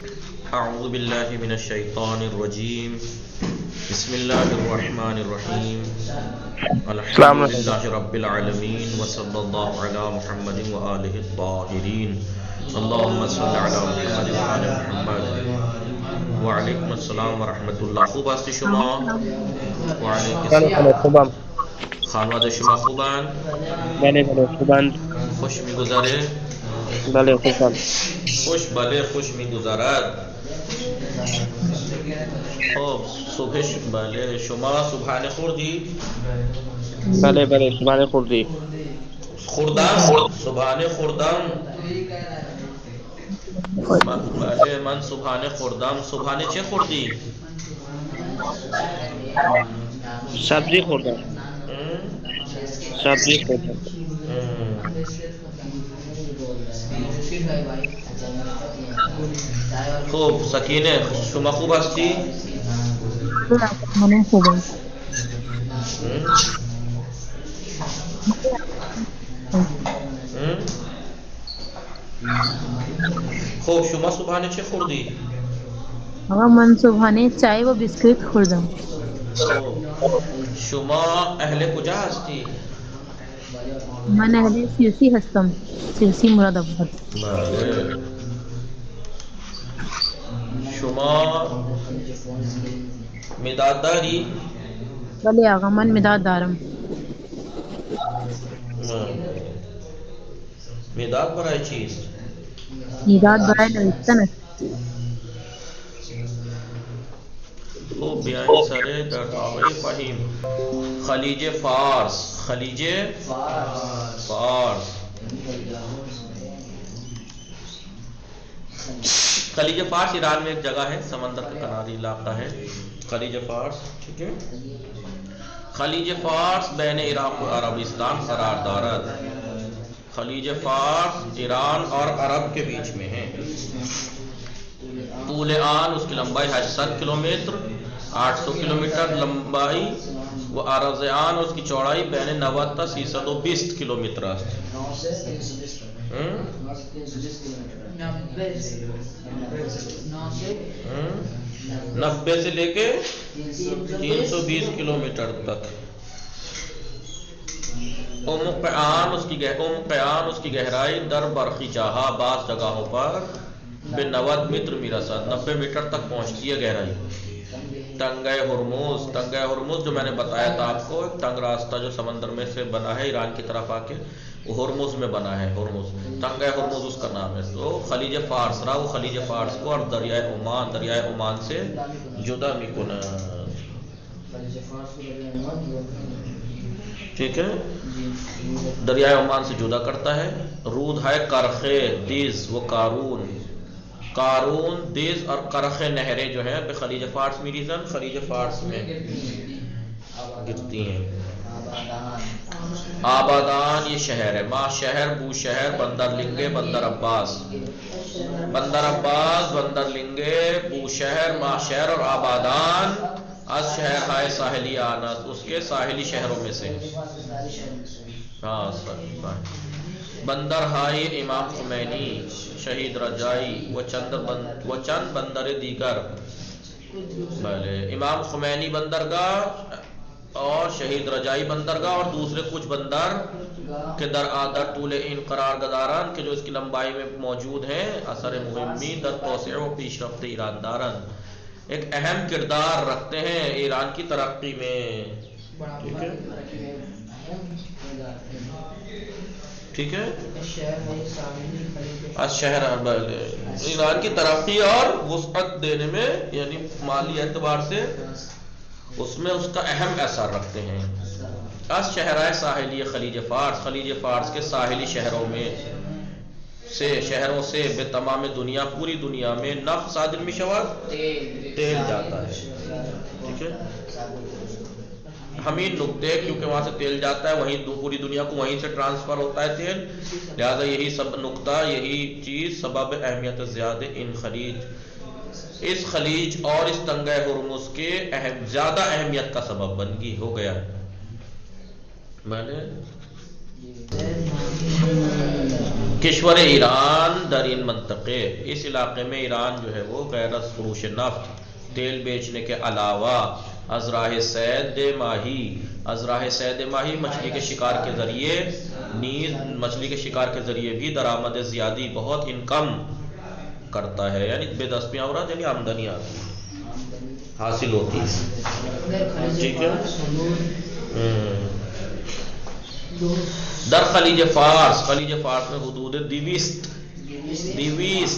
اعوذ باللہ من الشیطان الرجیم بسم اللہ الرحمن الرحیم الحمد السلام علیکم. للہ رب العالمین وصلی اللہ علی محمد وآلہ الطاہرین اللہم صلی علی محمد وآل محمد. وعلیکم السلام ورحمۃ اللہ. خوب هستی شما؟ وعلیکم بله السلام. خوبم. خانواده شما خوبند؟ بله خوبند. خوش میگذره؟ بله خوبم. خوش، بله خوش میگذرد. خب صبحش، بله شما صبحانه خوردی؟ بله صبحانه خوردی. خوردم، صبحانه خوردم. بله من صبحانه خوردم. صبحانه چه خوردی؟ سبزی خوردم. سبزی خوردم. خب سکینه شما خوب هستی؟ منم خوبم. خب شما صبحانه چه خوردی؟ آقا من صبحانه چای و بیسکویت خوردم. خب شما اهل کجا هستی؟ من اهل سیرسی هستم. سیرسی مراد آباد. بله. شما مداد داری؟ بله آقا من مداد دارم. مداد برای چیست؟ مداد برای نوشتن است. خوب بیاین سر در تابع فهیم. خلیج فارس. خلیج فارس. خلیج فارس ایران میں ایک جگہ ہے، سمندر کا کناری علاقہ ہے خلیج فارس. ٹھیک ہے. خلیج فارس بین عراق و عربستان قرار دارد. خلیج فارس ایران اور عرب کے بیچ میں ہے. طول آن اس کی لمبائی 800 کلومیٹر، 800 کلومیٹر لمبائی، و عرض آن اس کی چوڑائی بین 90 تا 320 کلومیٹر است. 90 سے لے کے 320 کلومیٹر تک. قیان اس کی گہرائی در برخی جہاں بعض جگہوں پر بے 90 متر میرسد، 90 میٹر تک پہنچتی ہے گہرائی. تنگہ ہرمز جو میں نے بتایا تھا آپ کو، تنگ راستہ جو سمندر میں سے بنا ہے ایران کی طرف آ کے، وہ ہرمز میں بنا ہے. ہرمز، تنگہ ہرمز اس کا نام ہے. تو خلیج فارس رہا، وہ خلیج فارس کو اور دریائے عمان سے جدا میکند. ٹھیک ہے، دریائے عمان سے جدا کرتا ہے. رود ہے کرخے، دیز و قارون، دیز اور کرخے نہریں جو ہیں پہ خلیج فارس میں ریزن خلیج فارس میں گرتی ہیں. آبادان یہ شہر ہے. ما شہر، بو شہر، بندر لنگے، بندر عباس، بندر لنگے، بو شہر، ما شہر اور آبادان از شہر ہائے ساحلی آنت، اس کے ساحلی شہروں میں سے. ہاں بندر ہائی امام خمینی، شہید رجائی و چند بندر دیگر. بھلے امام خمینی بندرگاہ اور شہید رجائی بندرگاہ اور دوسرے کچھ بندر کے در آدر طول این قرار گدارن کہ جو اس کی لمبائی میں موجود ہیں. اثر مہمی در توسع و پیش رفت ایران دارن، ایک اہم کردار رکھتے ہیں ایران کی ترقی میں. ٹھیک ہے. شہر ایران کی ترقی اور وسعت دینے میں، یعنی مالی اعتبار سے اس میں اس کا اہم اثر رکھتے ہیں. از شہرائے ساحلی خلیج فارس کے ساحلی شہروں سے بے تمام دنیا، پوری دنیا میں نفت صادر می شود، تیل جاتا ہے. ٹھیک ہے. ہمیں نقطے، کیونکہ وہاں سے تیل جاتا ہے، وہیں پوری دنیا کو وہیں سے ٹرانسفر ہوتا ہے تیل، لہذا یہی سب نقطہ، یہی چیز سبب اہمیت زیادہ اس خلیج اور اس تنگہ ہرمز کے زیادہ اہمیت کا سبب ہو گیا. میں نے کشور ایران در این منطقے، اس علاقے میں ایران جو ہے وہ غیر از فروش نفت، تیل بیچنے کے علاوہ، از راہ صید ماہی، از راہ صید ماہی مچھلی کے شکار کے ذریعے، نیز مچھلی کے شکار کے ذریعے بھی درآمد زیادی بہت انکم کرتا ہے، یعنی بے دست عورت یعنی آمدنی حاصل ہوتی ہے، ٹھیک ہے۔ در خلیج فارس، خلیج فارس میں حدود 200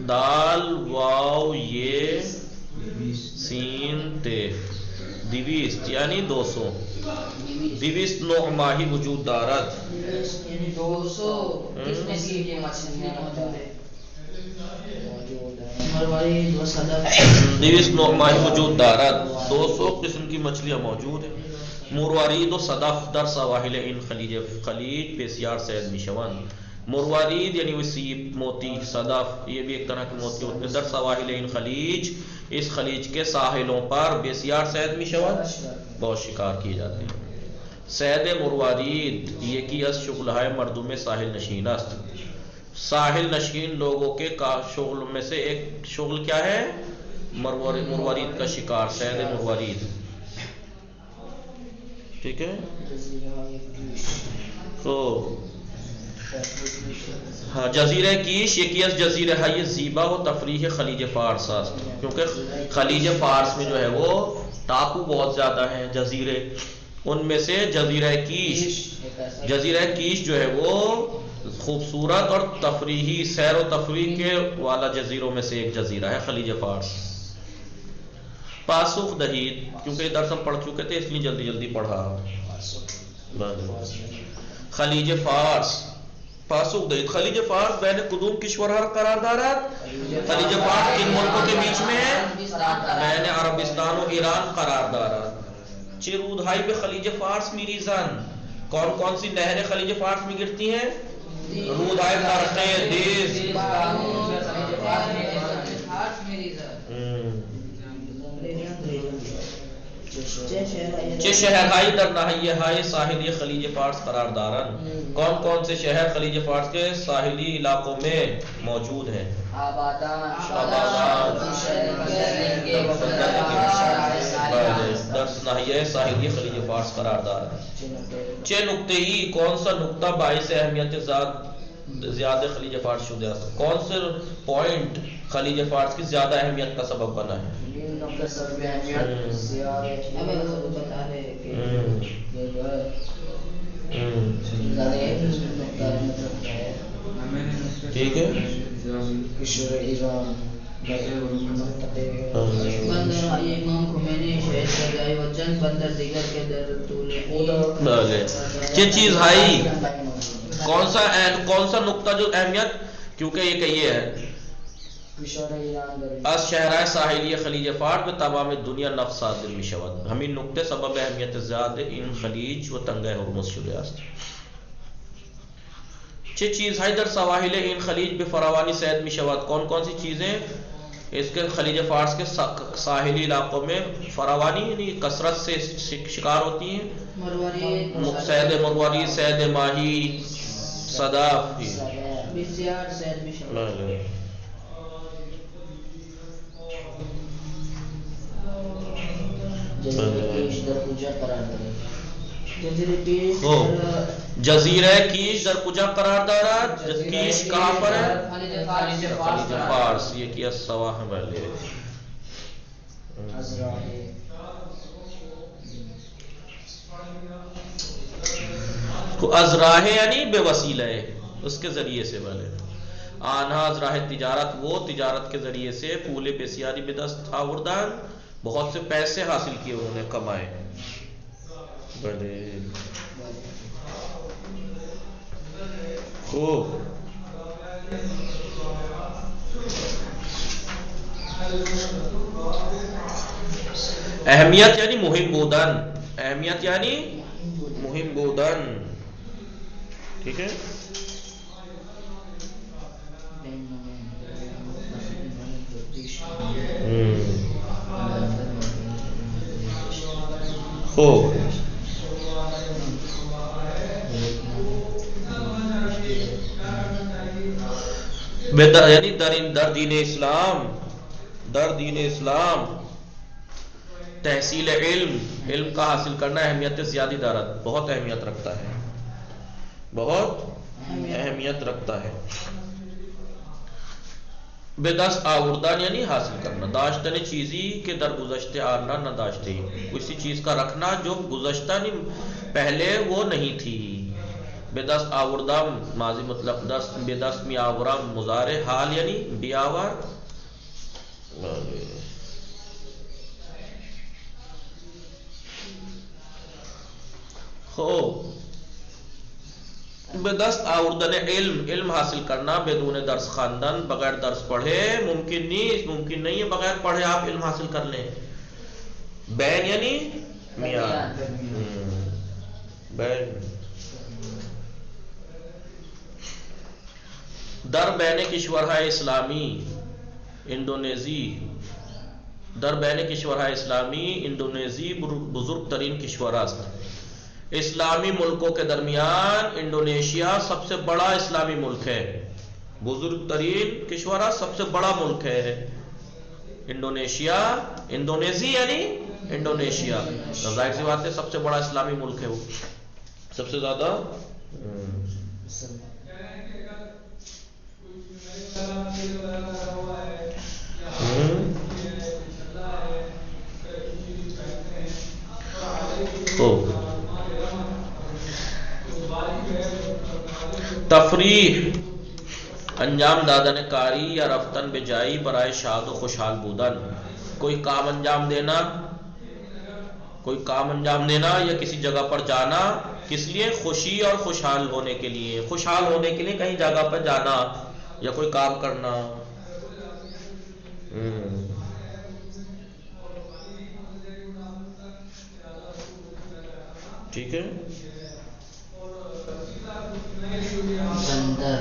دال واو یہ سین تے 200 یعنی 200 نوع ماہی وجود دارد، یعنی 200 قسم کی مچھلیاں موجود ہیں، مرواری 200 نوع ماہی وجود دارد، 200 قسم کی مچھلیاں موجود ہیں۔ مروارید و صدف در سواحل این خلیج بسیار صید میشوند، مروارید یعنی وہ سیپ، موتی، صدف یہ بھی ایک طرح کے موتی ہوتے ہیں، در سواحل این خلیج اس خلیج کے ساحلوں پر بسیار صید میشوند بہت شکار کی جاتی ہے۔ صید مروارید یہ کی از شغلہائے مردم ساحل نشین است، ساحل نشین لوگوں کے شغل میں سے ایک شغل کیا ہے؟ مروارید کا شکار، صید مروارید، ٹھیک ہے۔ تو ہاں جزیرہ کیش یہ کی از جزیرہ ہے زیبا و تفریح خلیج فارس است، کیونکہ خلیج فارس میں جو ہے وہ ٹاپو بہت زیادہ ہیں جزیرے، ان میں سے جزیرہ کیش جو ہے وہ خوبصورت اور تفریحی سیر و تفریح کے والا جزیروں میں سے ایک جزیرہ ہے خلیج فارس۔ پاسخ دہید، کیونکہ یہ درس ہم پڑھ چکے تھے اس لیے جلدی جلدی پڑھا۔ خلیج فارس، پاسخ دہید، خلیج فارس بین قدوم کشورہر قرار دارد، خلیج فارس کن ملکوں کے بیچ میں ہے؟ بین عربستان و ایران قرار دارد۔ چه رودہائی به خلیج فارس میریزن، کون کون سی نہریں خلیج فارس میں گرتی ہیں؟ رودہائی برقے، دیز، چه شہرہائی در ناحیہ ہائے ساحلی خلیج فارس قرار دارن، کون کون سے شہر خلیج فارس کے ساحلی علاقوں میں موجود ہیں؟ آبادان، در ناحیہ ساحلی خلیج فارس قرار دارن۔ چھ نقطے ہی، کون سا نقطہ باعث اہمیت زیادہ خلیج فارس شدہ ہے، کون سے پوائنٹ خلیج فارس کی زیادہ اہمیت کا سبب بنا ہے؟ ٹھیک ہے، یہ چیز ہے کون سا نقطہ جو اہمیت، کیونکہ یہ کہیے ہے از شہرائے ساحلی خلیج فارس میں تمام دنیا نفس صادر میشود، ہمین نقطے سبب اہمیت زیادہ این خلیج و تنگہ ہرمز شده است۔ چه چیزهای در سواحل این خلیج به فراوانی صید میشود، کون کون سی چیزیں اس کے خلیج فارس کے ساحلی علاقوں میں فراوانی یعنی کثرت سے شکار ہوتی ہیں؟ صید مرواری، صید ماہی، صدف، بسیار صید میشود۔ جزیرہ کیش در کجا قرار دارد؟ کیش کہاں پر ہے؟ خلیج فارس، یہ کیا سواح والے ازراہ یعنی بے وسیلہ ہے، اس کے ذریعے سے والے آنہا ازراہ تجارت، وہ تجارت کے ذریعے سے پولے بسیاری بدست آوردان، بہت سے پیسے حاصل کیے انہوں نے، کمائے بلے خوب۔ اہمیت یعنی مہم بودن، اہمیت یعنی مہم بودن، ٹھیک ہے۔ خوب، یعنی در دین اسلام، در دین اسلام تحصیل علم، علم کا حاصل کرنا اہمیت زیادہ دارت، بہت اہمیت رکھتا ہے، بہت اہمیت رکھتا ہے۔ بے دست آوردن یعنی حاصل کرنا، داشتن چیزی کے در گزشتے آنا نہ داشتے، کسی چیز کا رکھنا جو گزشتہ نہیں پہلے وہ نہیں تھی۔ بے دست آوردم ماضی مطلق دست، بے دست می آورم مضارع حال یعنی بیاور۔ خوب بے دست آوردن علم، علم حاصل کرنا بدون درس خواندن، بغیر درس پڑھے ممکن نہیں ہے بغیر پڑھے آپ علم حاصل کر لیں۔ بین یعنی میان، بین در بین کشورهای اسلامی اندونیزی، در بین کشورهای اسلامی اندونیزی بزرگ ترین کشور است۔ اسلامی ملکوں کے درمیان انڈونیشیا سب سے بڑا اسلامی ملک ہے، بزرگ ترین کشورہ سب سے بڑا ملک ہے انڈونیشیا، اندونیزی یعنی انڈونیشیا، ظاہر سی بات ہے سب سے بڑا اسلامی ملک ہے وہ، سب سے زیادہ۔ تفریح انجام دادن کاری یا رفتن بجائی برائے شاد و خوشحال بودن، کوئی کام انجام دینا، کوئی کام انجام دینا یا کسی جگہ پر جانا، کس لیے؟ خوشی اور خوشحال ہونے کے لیے، خوشحال ہونے کے لیے کہیں جگہ پر جانا یا کوئی کام کرنا۔ ٹھیک ہے، بندر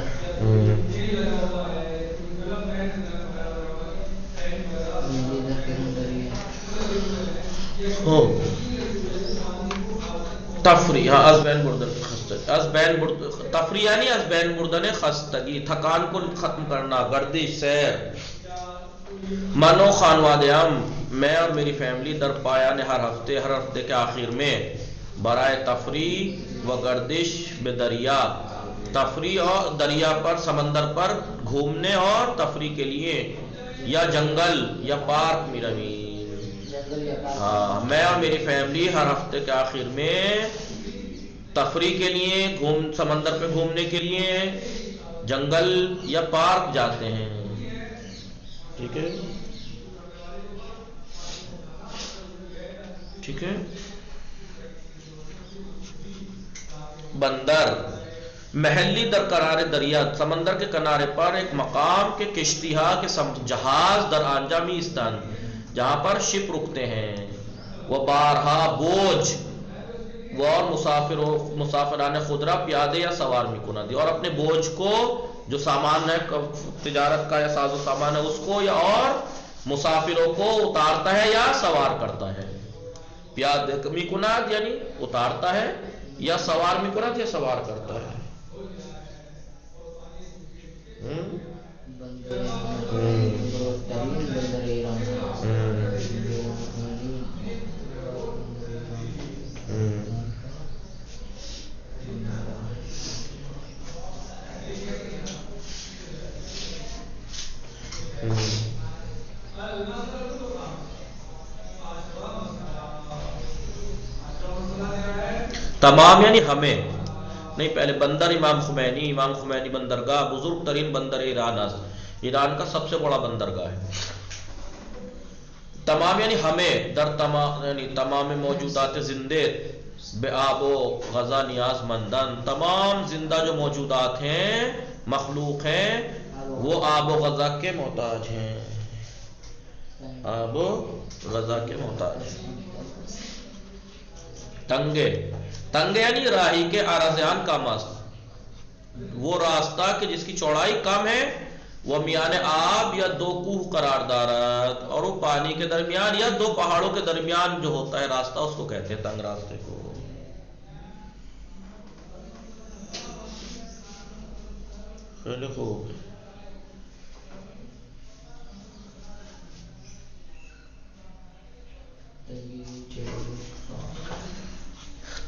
تفریح، ہاں از بین بردن خستگی، از بین تفریح یعنی از بین بردن خستگی، تھکان کو ختم کرنا، گردش سیر۔ من و خانوادہم میں اور میری فیملی در پایان ہر ہفتے کے آخر میں برائے تفریح و گردش بے دریا، تفریح اور دریا پر سمندر پر گھومنے اور تفریح کے لیے، یا جنگل یا پارک میں روی۔ ہاں میں اور میری فیملی ہر ہفتے کے آخر میں تفریح کے لیے سمندر پہ گھومنے کے لیے جنگل یا پارک جاتے ہیں۔ ٹھیک ہے، ٹھیک ہے۔ بندر محلی در قرار دریا، سمندر کے کنارے پر ایک مقام کے کشتیہا کے جہاز در آنجا می استان، جہاں پر شپ رکتے ہیں۔ وہ بارہا بوجھ وہ اور مسافران خودرا پیادے یا سوار می کنندی، اور اپنے بوجھ کو جو سامان ہے تجارت کا یا ساز و سامان ہے اس کو یا اور مسافروں کو اتارتا ہے یا سوار کرتا ہے۔ پیادے می کنند یعنی اتارتا ہے، یا سوار می کنند یا سوار کرتا ہے۔ تمام یعنی ہمیں نہیں، پہلے بندر امام خمینی بندرگاہ بزرگ ترین بندر ایران است، ایران کا سب سے بڑا بندرگاہ ہے۔ تمام یعنی ہمیں، در تمام یعنی تمام موجودات زندے بے آب و غذا نیاز مندن، تمام زندہ جو موجودات ہیں مخلوق ہیں وہ آب و غذا کے محتاج ہیں، آب و غذا کے محتاج ہیں۔ تنگے یعنی راہی کے آرزیان کا مست، وہ راستہ کہ جس کی چوڑائی کم ہے، وہ میان آب یا دو کوہ قرار دارت، اور وہ پانی کے درمیان یا دو پہاڑوں کے درمیان جو ہوتا ہے راستہ اس کو کہتے ہیں تنگ راستے کو۔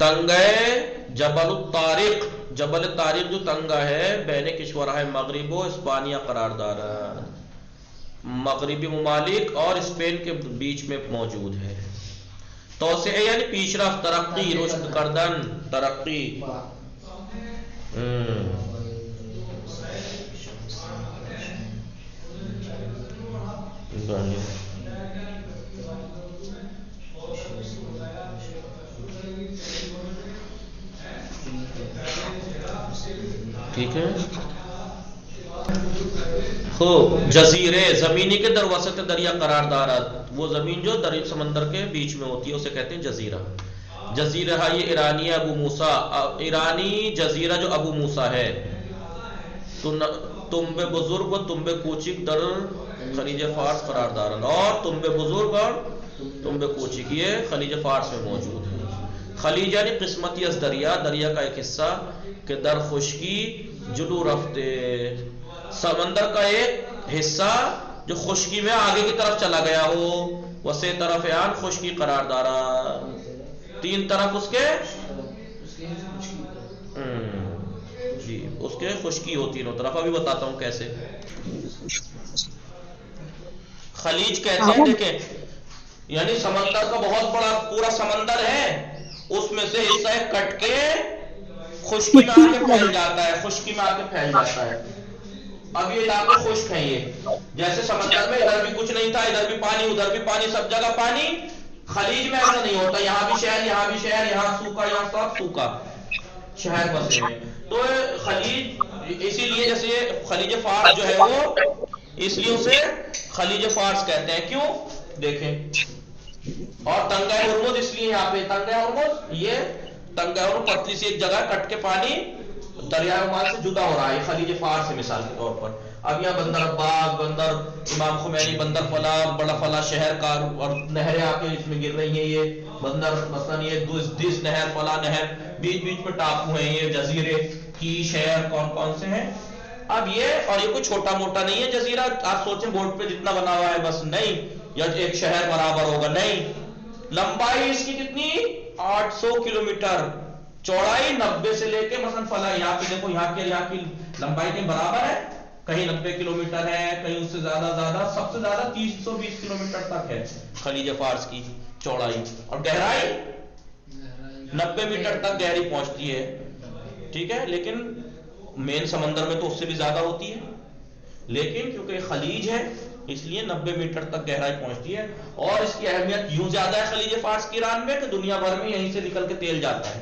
تنگہ جبل الطارق، جبل طارق جو تنگہ ہے بین کشورہ مغرب و اسپانیہ قرار دارد، مغربی ممالک اور اسپین کے بیچ میں موجود ہے. توسعہ یعنی پیش رفت، ترقی، رشد کردن، ترقی. ٹھیک ہے. خوب. جزیرے زمینی کے در وسط دریا قرار دارد، وہ زمین جو دریا سمندر کے بیچ میں ہوتی ہے اسے کہتے ہیں جزیرہ. جزیرہ یہ ایرانی ابو موسیٰ، ایرانی جزیرہ جو ابو موسیٰ ہے. تنبے بزرگ و تنبے کوچک در خلیج فارس قرار دارد، اور تنبے بزرگ اور تنبے کوچک یہ خلیج فارس میں موجود ہے. خلیج یعنی قسمتی از دریا، دریا کا ایک حصہ کہ در خشکی جلو رفتے، سمندر کا ایک حصہ جو خشکی میں آگے کی طرف چلا گیا ہو. وسے طرف یان خشکی قرار دارا، تین طرف اس کے جی اس کے خشکی ہو تینوں طرف. ابھی بتاتا ہوں کیسے. خلیج کہتے ہیں دیکھیں یعنی سمندر کا بہت بڑا پورا سمندر ہے، اس میں سے حصہ کٹ کے خشکی میں آ کے پھیل جاتا ہے، خشکی میں آ کے پھیل جاتا ہے. اب یہ علاقے خشک ہیں، یہ جیسے سمندر میں ادھر بھی کچھ نہیں تھا، ادھر بھی پانی ادھر بھی پانی، سب جگہ پانی. خلیج میں ایسا نہیں ہوتا، یہاں بھی شہر یہاں بھی شہر، یہاں سوکھا یہاں سب سوکھا، شہر بسے ہیں. تو خلیج اسی لیے جیسے خلیج فارس جو ہے وہ اس لیے اسے خلیج فارس کہتے ہیں. کیوں دیکھیں. اور تنگہ ہرمز اس لیے یہاں پہ تنگہ ہرمز، یہ تنگہ ہرمز پتلی سی ایک جگہ کٹ کے پانی دریائے عمان سے جدا ہو رہا ہے، خلیج فارس سے مثال کے طور پر. اب یہاں بندر عباس، بندر امام خمینی، بندر فلاں بڑا فلاں شہر کا، اور نہریں آ کے اس میں گر رہی ہیں. یہ بندر مثلا یہ دس نہر، فلاں نہر، بیچ بیچ میں ٹاپو ہیں، یہ جزیرے کی شہر کون کون سے ہیں. اب یہ اور یہ کوئی چھوٹا موٹا نہیں ہے جزیرہ. آپ سوچیں بورڈ پہ جتنا بنا ہوا ہے بس نہیں، یا ایک شہر برابر ہوگا نہیں. لمبائی اس کی کتنی 800 کلومیٹر، چوڑائی 90 سے لے کے مثلا فلاں یہاں پہ دیکھو یہاں کی لمبائی کے برابر ہے، کہیں 90 کلومیٹر ہے، کہیں اس سے زیادہ، سب سے زیادہ 320 کلومیٹر تک ہے خلیج فارس کی چوڑائی، اور گہرائی 90 میٹر تک گہری پہنچتی ہے. ٹھیک ہے. لیکن مین سمندر میں تو اس سے بھی زیادہ ہوتی ہے، لیکن کیونکہ خلیج ہے اس لیے 90 میٹر تک گہرائی پہنچتی ہے. اور اس کی اہمیت یوں زیادہ ہے خلیج فارس کی ایران میں کہ دنیا بھر میں یہیں سے نکل کے تیل جاتا ہے،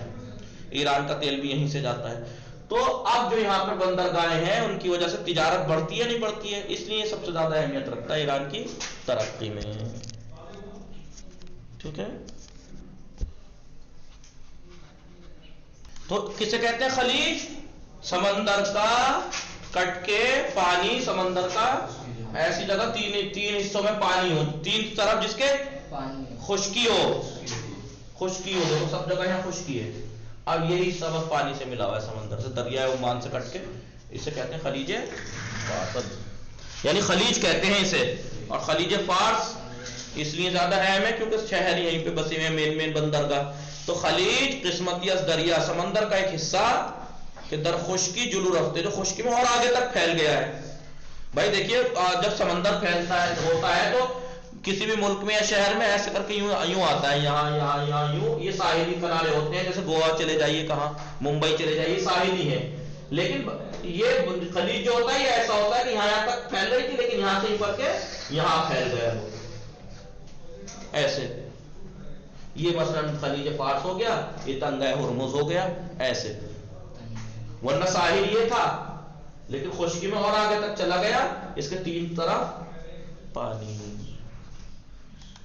ایران کا تیل بھی یہیں سے جاتا ہے. تو اب جو یہاں پر بندرگاہیں ہیں ان کی وجہ سے تجارت بڑھتی ہے نہیں بڑھتی ہے، اس لیے سب سے زیادہ اہمیت رکھتا ہے ایران کی ترقی میں. ٹھیک ہے. تو کسے کہتے ہیں خلیج؟ سمندر کا کٹ کے پانی، سمندر کا ایسی جگہ تین حصوں میں پانی ہو، تین طرف جس کے خشکی ہو، دیکھو سب جگہ یہاں خشکی ہے. اب یہی حصہ بس پانی سے ملا ہوا ہے سمندر سے، دریائے عمان سے کٹ کے، اسے کہتے ہیں خلیج فارس، یعنی خلیج کہتے ہیں اسے. اور خلیج فارس اس لیے زیادہ اہم ہے کیونکہ شہر یہیں پہ بسے ہوئے ہیں، مین بندرگاہ. تو خلیج قسمتی از دریا، سمندر کا ایک حصہ کہ در خشکی جلو رفتے، جو خشکی میں اور آگے تک پھیل گیا ہے. بھائی دیکھیے جب سمندر پھیلتا ہے ہوتا ہے تو کسی بھی ملک میں یا شہر میں ایسے کر کے یوں آتا ہے، یہاں یوں، یہ ساحلی کنارے ہوتے ہیں. جیسے گوا چلے جائیے، کہاں ممبئی چلے جائیے، یہ ساحلی ہے. لیکن یہ خلیج جو ہوتا ہے یہ ایسا ہوتا ہے کہ یہاں تک پھیل رہی تھی لیکن یہاں سے ہی پڑ کے یہاں پھیل گیا وہ ایسے. یہ مثلا خلیج فارس ہو گیا، یہ تنگہ ہرمز ہو گیا ایسے. ورنہ ساحل یہ تھا لیکن خشکی میں اور آگے تک چلا گیا، اس کے تین طرف پانی،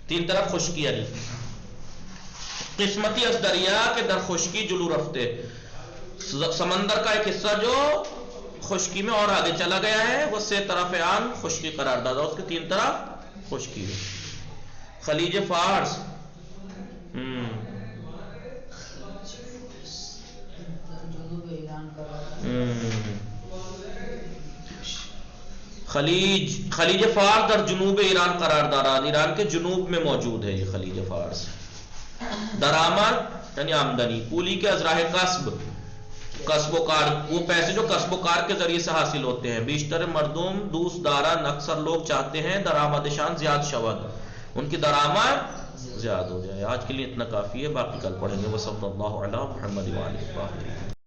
تین طرف خشکی. یعنی قسمتی از دریا کے در خشکی جلو رفتے، سمندر کا ایک حصہ جو خشکی میں اور آگے چلا گیا ہے وہ سے طرف آن خشکی قرار دادا، اس کے تین طرف خشکی ہے. خلیج فارس خلیج فارس در جنوب ایران قرار دارد، ایران کے جنوب میں موجود ہے یہ خلیج فارس. درآمد یعنی آمدنی، کولی کے ازراہ کسب، کسب و کار، وہ پیسے جو کسب و کار کے ذریعے سے حاصل ہوتے ہیں. بیشتر مردم دوست داران اکثر لوگ چاہتے ہیں درآمدشان زیاد شود، ان کی درآمد زیادہ ہو جائے. آج کے لیے اتنا کافی ہے، باقی کل پڑھیں گے. وصلی اللہ علی محمد وآلہ وصحبہ.